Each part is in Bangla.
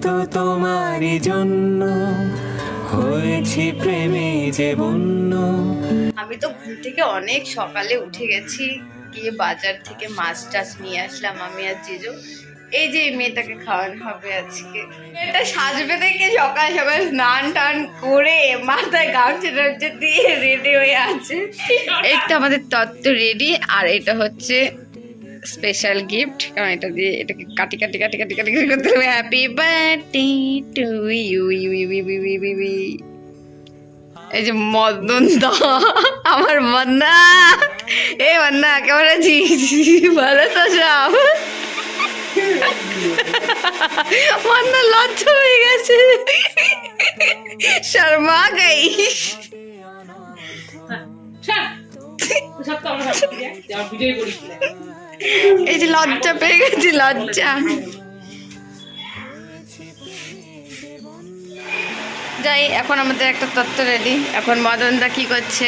হয়তো তোমারই জন্য হয়েছি প্রেমে যে বন্য। আমি তো ঘুম থেকে অনেক সকালে উঠে গেছি, গিয়ে বাজার থেকে মাছ টাছ নিয়ে আসলাম আমি আর জিজু। এই যে এই মেয়েটাকে খাওয়ানো হবে আজকে। এটা সাজবে দেখে সকাল সকাল স্নান টান করে মাথায় গামছা টামছা দিয়ে রেডি হয়ে আছে। এই তো আমাদের তত্ত্ব রেডি, আর এটা হচ্ছে স্পেশাল গিফট, কারণ এটা দিয়ে এটাকে কাটি কাটি কাটি কাটি কাটি কাটি করতে হবে। Happy birthday to you you you you you you you. এই যে মদন দা, আমার মন্না, এ মন্না কেমন আছিস? ভালো তো সব? মন্না লজ্জা হয়ে গেছে, শর্মা গাই। এই যে লজ্জা পেয়ে গেছি, লজ্জা। যাই, এখন আমাদের একটা তত্ত্ব রেডি। এখন মদনদা কি করছে?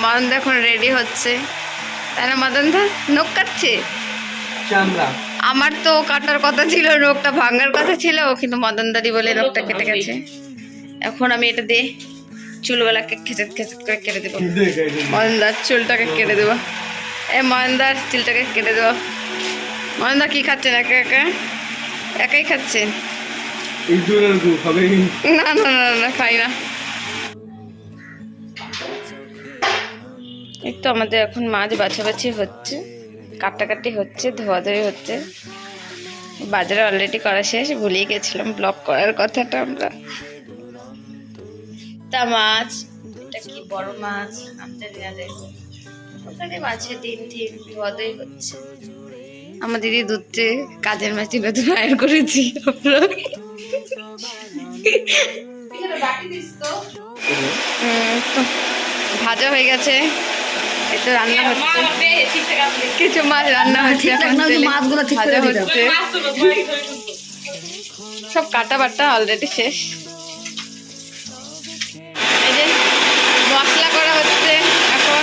মদনদা এখন রেডি হচ্ছে, তাই না? মদনদা নখ কাটছে। আমার তো কাটার কথা ছিল, নখটা ভাঙার কথা ছিল, কিন্তু মদনদারি বলে নখটা কেটে গেছে। এখন আমি এটা দিয়ে চুলগুলাকে খেচেত খেচেত করে কেটে দেবো। মদনদার চুলটাকে কেটে দেবো। মদনদার চুলটাকে কেটে দেবো। মদনদা কি খাচ্ছেন? একা একা একাই খাচ্ছেন? না না না না, খাই না। এই তো আমাদের এখন মাছ বাছাবাছি হচ্ছে, কাটাকাটি হচ্ছে, ধোয়াধুয়ি হচ্ছে। বাজারে অলরেডি করা শেষ, ভুলিয়ে গেছিলাম ব্লগ করার কথাটা আমরা। তা মাছ, এটা কি বড় মাছ আনতে গেলে ওখানে মাছের ডিম টিম ধোয়াধুয়ি হচ্ছে। আমার দিদি দুধে কাজের মাছ নতুন আয়ের করেছি আমরা। তো ভাজা হয়ে গেছে, একটু রান্না হচ্ছে, কিছু মাছ রান্না হচ্ছে, ভাজা হচ্ছে, সব কাটা বাটা অলরেডি শেষ। এই যে মশলা করা হচ্ছে এখন।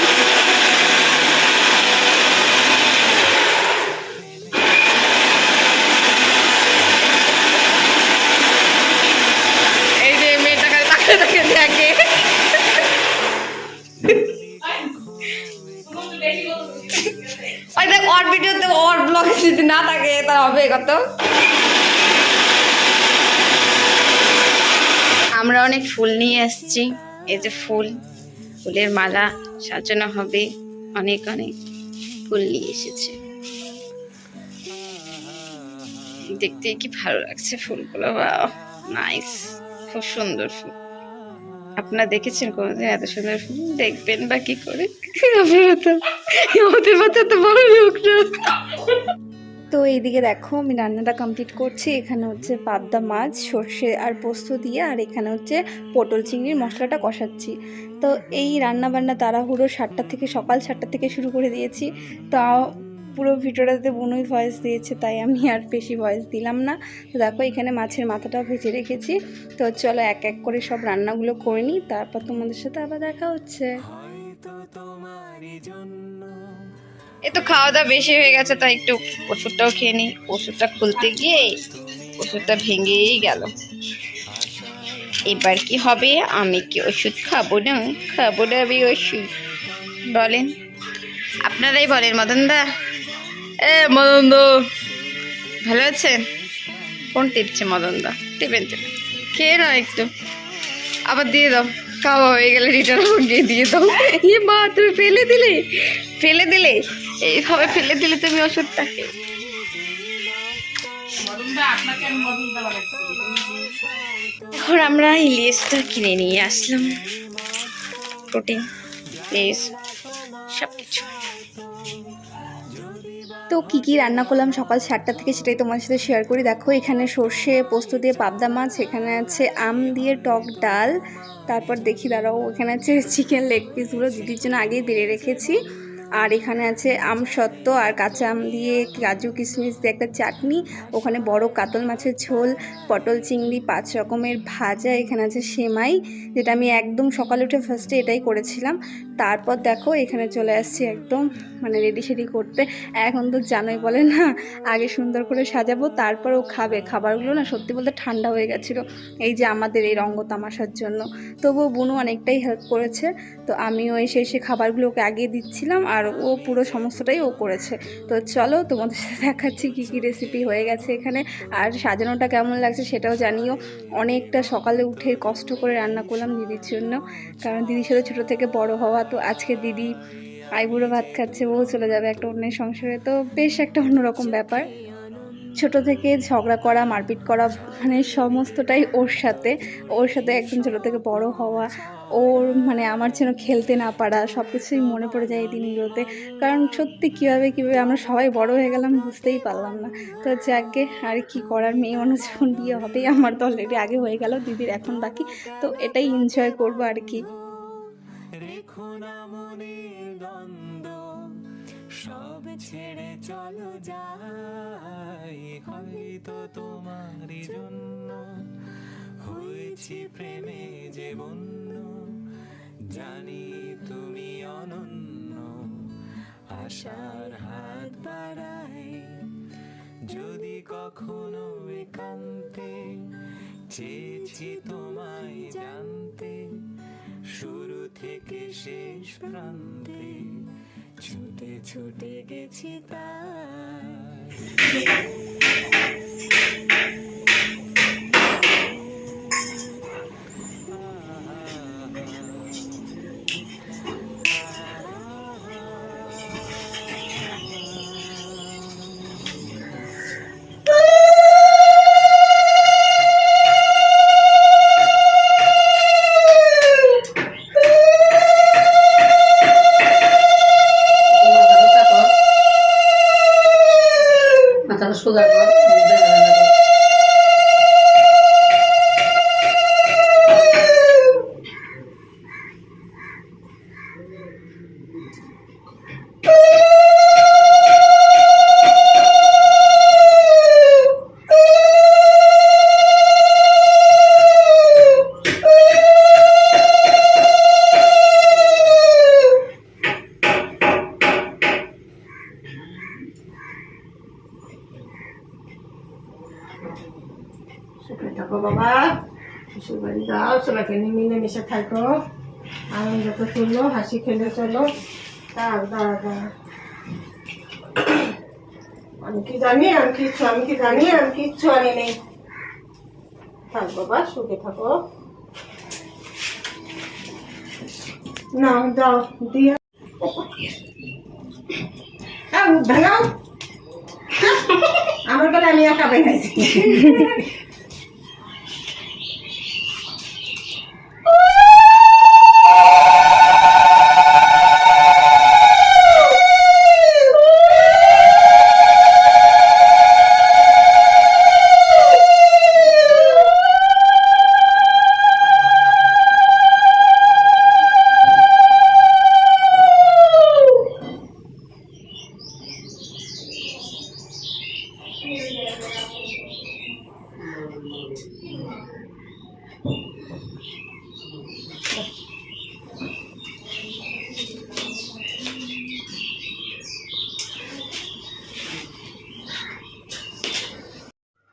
এই যে মেয়েটাকে তাকে তাকে দেখে, ওই দেখ ওর ভিডিওতে ওর ব্লগে যদি না থাকে তা হবে কত। আমরা অনেক ফুল নিয়ে এসেছি, এই যে ফুল, ফুলের মালা সাজানো হবে, অনেক অনেক ফুল নিয়ে এসেছে। দেখতে কি ভালো লাগছে ফুলগুলো, নাইস, খুব সুন্দর ফুল। আপনারা দেখেছেন কোনোদিন এত সুন্দর ফুল? দেখবেন বা কি করে, আমাদের মাথা তো বড় লোক না। তো এইদিকে দেখো আমি রান্নাটা কমপ্লিট করছি। এখানে হচ্ছে পাবদা মাছ সর্ষে আর পোস্ত দিয়ে, আর এখানে হচ্ছে পটল চিংড়ির মশলাটা কষাচ্ছি। তো এই রান্না বান্না তাড়াহুড়ো সকাল 7টা থেকে শুরু করে দিয়েছি। তাও পুরো ভিডিওটাতে বোনই ভয়েস দিয়েছে, তাই আমি আর বেশি ভয়েস দিলাম না। তো দেখো এখানে মাছের মাথাটাও ভেজে রেখেছি। তো চলো এক এক করে সব রান্নাগুলো করে নিই, তারপর তোমাদের সাথে আবার দেখা হচ্ছে। এই তো খাওয়া দাওয়া বেশি হয়ে গেছে, তাই একটু ওষুধটাও খেয়ে নিই। ওষুধটা খুলতে গিয়ে ওষুধটা ভেঙেই গেল। এবার কি হবে? আমি কি ওষুধ খাবো না? খাবো না আমি ওষুধ? বলেন, আপনারাই বলেন। মদনদা, মদনদা ভালো আছেন? কোন টিপছে মদনদা? টিপেন টিপেন, খেয়ে নাও একটু, আবার দিয়ে দাও। খাওয়া হয়ে গেলে রিটার্ন গিয়ে দিয়ে দাও। ইয়ে মা, তুমি ফেলে দিলে, ফেলে দিলে, এইভাবে ফেলে দিলে তুমি ওষুধটাকে। এখন আমরা ইলিশটা কিনে নিয়ে আসলাম, প্রোটিন প্লিজ সব কিছু। তো কী কী রান্না করলাম সকাল 7টা থেকে সেটাই তোমার সাথে শেয়ার করি। দেখো এখানে সর্ষে পোস্ত দিয়ে পাবদা মাছ, এখানে আছে আম দিয়ে টক ডাল, তারপর দেখি দাঁড়াও এখানে আছে চিকেন লেগ পিসগুলো দিদির জন্য আগেই বেড়ে রেখেছি, আর এখানে আছে আমসত্ত্ব আর কাঁচা আম দিয়ে কাজু কিশমিশ দিয়ে একটা চাটনি, ওখানে বড় কাতল মাছের ঝোল, পটল চিংড়ি 5 রকমের ভাজা, এখানে আছে সেমাই, যেটা আমি একদম সকালে উঠে ফার্স্টে এটাই করেছিলাম। তারপর দেখো এখানে চলে আসছি একদম মানে রেডি সেডি করতে। এখন তো জানোই বলে না, আগে সুন্দর করে সাজাবো তারপর ও খাবে। খাবারগুলো না সত্যি বলতে ঠান্ডা হয়ে গেছিলো এই যে আমাদের এই রঙ্গ তামাশার জন্য। তবুও বুনু অনেকটাই হেল্প করেছে। তো আমিও এসে এসে খাবারগুলো ওকে আগিয়ে দিচ্ছিলাম আর ও পুরো সমস্তটাই ও করেছে। তো চলো তোমাদের সাথে দেখাচ্ছি কী কী রেসিপি হয়ে গেছে এখানে, আর সাজানোটা কেমন লাগছে সেটাও জানিও। অনেকটা সকালে উঠে কষ্ট করে রান্না করলাম দিদির জন্য, কারণ দিদির সাথে ছোটো থেকে বড় হওয়া। তো আজকে দিদি আইবুড়ো ভাত খাচ্ছে, ও চলে যাবে একটা অন্যের সংসারে, তো বেশ একটা অন্যরকম ব্যাপার। ছোট থেকে ঝগড়া করা, মারপিট করা, মানে সমস্তটাই ওর সাথে একদম ছোটো থেকে বড় হওয়া, ওর মানে আমার যেন খেলতে না পারা, সব কিছুই মনে পড়ে যায় এই দিনগুলোতে। কারণ সত্যি কীভাবে আমরা সবাই বড় হয়ে গেলাম বুঝতেই পারলাম না। তো যাকে আর কি করার, মেয়ে মানুষ যখন বিয়ে হবেই, আমার তো অলরেডি আগে হয়ে গেল, দিদির এখন বাকি। তো এটাই এনজয় করবো আর কি। রেখো না মনের দ্বন্দ্ব, সব ছেড়ে চলো যাই। হয়তো তোমারই জন্য হয়েছি প্রেমে যে বন্য, জানি তুমি অনন্য, আশার হাত বাড়াই। যদি কখনো একান্তে চেয়েছি তোমায় জানতে, শুরু থেকে শেষ প্রান্তে ছুটে ছুটে গেছি তাই। মাথাটা সোজা কর। সুখে থাকো বাবা, শ্বশুর বাড়ি যাও, সবাইকে নিয়ে মিলেমিশে থাকো, আনন্দ তো শুনলো, হাসি খেলে চলো। আমি কি জানি, আমি কিচ্ছু আনি নেই। থাক বাবা, সুখে থাকো। না যাও দিয়ে ভাঙাও আমার বলে আমি একা বানাইছি।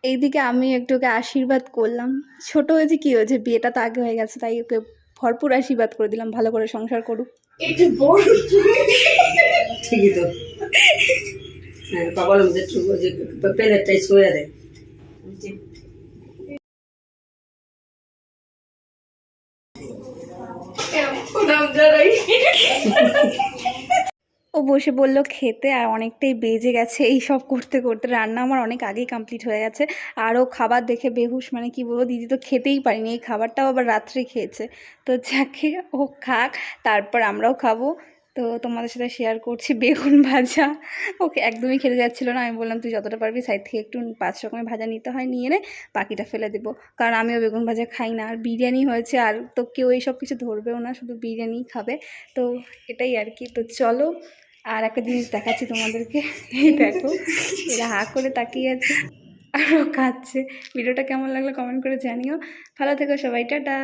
এইদিকে আমি একটু ওকে আশীর্বাদ করলাম। ছোট হয়েছে কি হয়েছে, বিয়েটা তো আগে হয়ে গেছে, তাই ওকে ভরপুর আশীর্বাদ করে দিলাম, ভালো করে সংসার করুক। একটু বড় ঠিকই তো কপালের মধ্যে প্লেটটাই ছুঁয়ে দেয়। ও বসে বলল খেতে, আর অনেকটাই বেজে গেছে এই সব করতে করতে। রান্না আমার অনেক আগেই কমপ্লিট হয়ে গেছে। আর ও খাবার দেখে বেহুশ, মানে কি বলবো, দিদি তো খেতেই পারিনি, এই খাবারটাও আবার রাত্রে খেয়েছে। তো যাকে ও খাক, তারপর আমরাও খাবো। তো তোমাদের সাথে শেয়ার করছি বেগুন ভাজা। ওকে একদমই খেতে যাচ্ছিলো না, আমি বললাম তুই যতটা পারবি সাইড থেকে একটু 5 রকমের ভাজা নিতে হয় নিয়ে নে, বাকিটা ফেলে দেবো, কারণ আমিও বেগুন ভাজা খাই না। আর বিরিয়ানি হয়েছে, আর তো কেউ এইসব কিছু ধরবেও না, শুধু বিরিয়ানিই খাবে। তো এটাই আর কি। তো চলো আর একটা জিনিস দেখাচ্ছি তোমাদেরকে। এই দেখো, এরা হা করে তাকিয়ে আছে আর ও খাচ্ছে। ভিডিওটা কেমন লাগলো কমেন্ট করে জানিও। ভালো থেকো সবাই, টাটা।